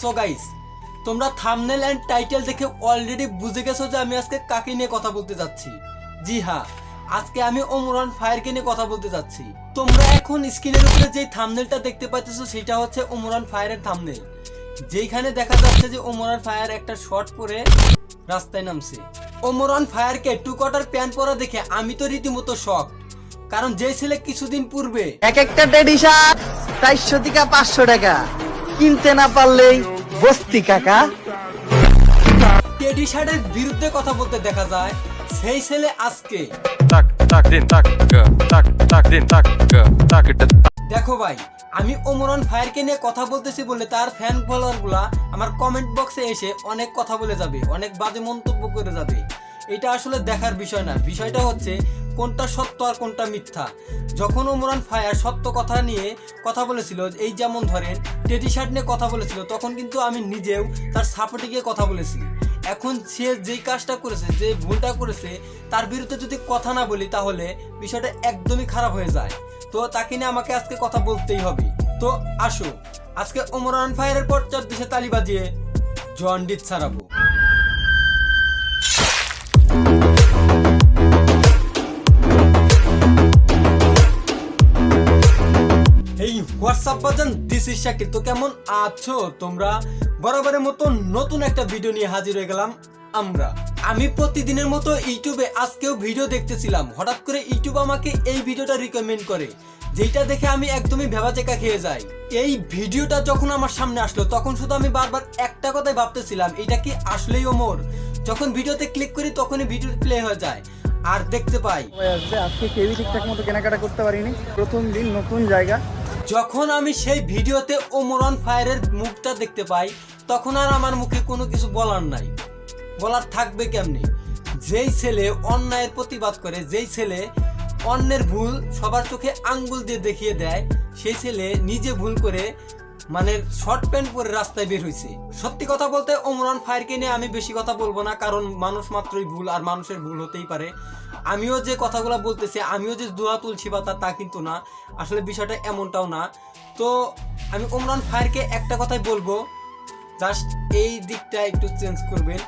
So guys, তোমরা thumbnail and title দেখে already বুঝে গেছো যে আমি আজকে কাকে নিয়ে কথা বলতে যাচ্ছি। জি হ্যাঁ, আজকে আমি ওমরান ফায়ারকে নিয়ে কথা বলতে যাচ্ছি। তোমরা এখন স্ক্রিনের উপরে যে থাম্বনেলটা দেখতে পাচ্ছো সেটা হচ্ছে ওমরান ফায়ারের থাম্বনেল, যেখানে দেখা যাচ্ছে যে ওমরান ফায়ার একটা শর্ট পরে রাস্তায় নামছে। ওমরান ফায়ারকে 2 কোয়ার্টার প্যান্ট পরা দেখে আমি তো রীতিমতো শক, কারণ যে ছেলে কিছুদিন পূর্বে এক একটা টেডি শার্ট 400 থেকে 500 টাকা কিনতে না পারলেই বস্তি কাকা। টেডি শার্টের বিরুদ্ধে কথা বলতে দেখা যায়, সেই ছেলে আজকে দেখো ভাই, আমি ওমরান ফায়ারকে নিয়ে কথা বলতেছি বলে তার ফ্যান ফলোয়ার গুলা আমার কমেন্ট বক্সে এসে অনেক কথা বলে যাবে, অনেক বাজে মন্তব্য করে যাবে। এটা আসলে দেখার বিষয় না, বিষয়টা হচ্ছে কোনটা সত্য আর কোনটা মিথ্যা। যখন ওমরান ফায়ার সত্য কথা নিয়ে কথা বলেছিল, এই যেমন ধরেন টেডি শার্ট নিয়ে কথা বলেছিল, তখন কিন্তু আমি নিজেও তার সাপোর্টে গিয়ে কথা বলেছি। এখন সে যেই কাজটা করেছে, যে ভুলটা করেছে, তার বিরুদ্ধে যদি কথা না বলি তাহলে বিষয়টা একদমই খারাপ হয়ে যায়। তো তাকে নিয়ে আমাকে আজকে কথা বলতেই হবে। তো আসো আজকে ওমরান ফায়ারের পর 4 দেশে তালি বাজিয়ে জন্ডিস ছাড়াবো। এই হোয়াটসঅ্যাপ বাজান, দিস ইজ শাকিল। তো কেমন আছো তোমরা? বরাবরের মতো নতুন একটা ভিডিও নিয়ে হাজির হয়ে গেলাম আমরা। আমি প্রতিদিনের মতো ইউটিউবে আজকেও ভিডিও দেখতেছিলাম, হঠাৎ করে ইউটিউব আমাকে এই ভিডিওটা রিকমেন্ড করে, যেটা দেখে আমি একদমই ভেবাচেকা খেয়ে যাই। এই ভিডিওটা যখন আমার সামনে আসলো তখন শুধু আমি বারবার একটা কথাই ভাবতেছিলাম, এটা কি আসলেই ওমর? যখন ভিডিওতে ক্লিক করি তখনই ভিডিও প্লে হয়ে যায় আর দেখতে পাই আজকে কেউই ঠিকঠাক মতো কেনাকাটা করতে পারিনি, প্রথম দিন নতুন জায়গা। যখন আমি সেই ভিডিওতে ওমরান ফায়ারের মুখটা দেখতে পাই তখন আর আমার মুখে কোনো কিছু বলার নাই, বলার থাকবে কেমনি? যেই ছেলে অন্যায়ের প্রতিবাদ করে, যেই ছেলে অন্যের ভুল সবার চোখে আঙ্গুল দিয়ে দেখিয়ে দেয়, সেই ছেলে নিজে ভুল করে মানে শর্ট প্যান্ট পরে রাস্তায় বের হয়েছে। সত্যি কথা বলতে ওমরান ফায়ারকে নিয়ে আমি বেশি কথা বলবো না, কারণ মানুষ মাত্রই ভুল আর মানুষের ভুল হতেই পারে। আমিও যে কথাগুলো বলতেছি, আমিও যে দোয়া তুলছি বা তা কিন্তু না, আসলে বিষয়টা এমনটাও না। তো আমি ওমরান ফায়ারকে একটা কথাই বলবো, জাস্ট এই দিকটা একটু চেঞ্জ করবেন,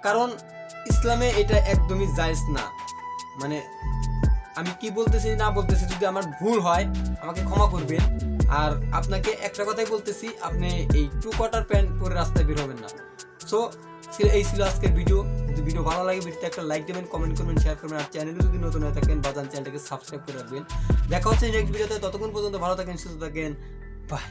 কারণ ইসলামে এটা একদমই জায়েজ না। মানে আমি কি বলতেছি না বলতেছি, যদি আমার ভুল হয় আমাকে ক্ষমা করবেন। আর আপনাকে একটা কথাই বলতেছি, আপনি এই 2 কোয়ার্টার প্যান্ট পরে রাস্তায় বের হবেন না। সো এই ছিল আজকের ভিডিও। যদি ভিডিও ভালো লাগে ভিডিওতে একটা লাইক দেবেন, কমেন্ট করবেন, শেয়ার করবেন, আর চ্যানেলে যদি নতুন হয়ে থাকেন বাজান চ্যানেলটাকে সাবস্ক্রাইব করে রাখবেন। দেখা হচ্ছে নেক্সট ভিডিওতে, ততক্ষণ পর্যন্ত ভালো থাকেন, সুস্থ থাকেন, বাই।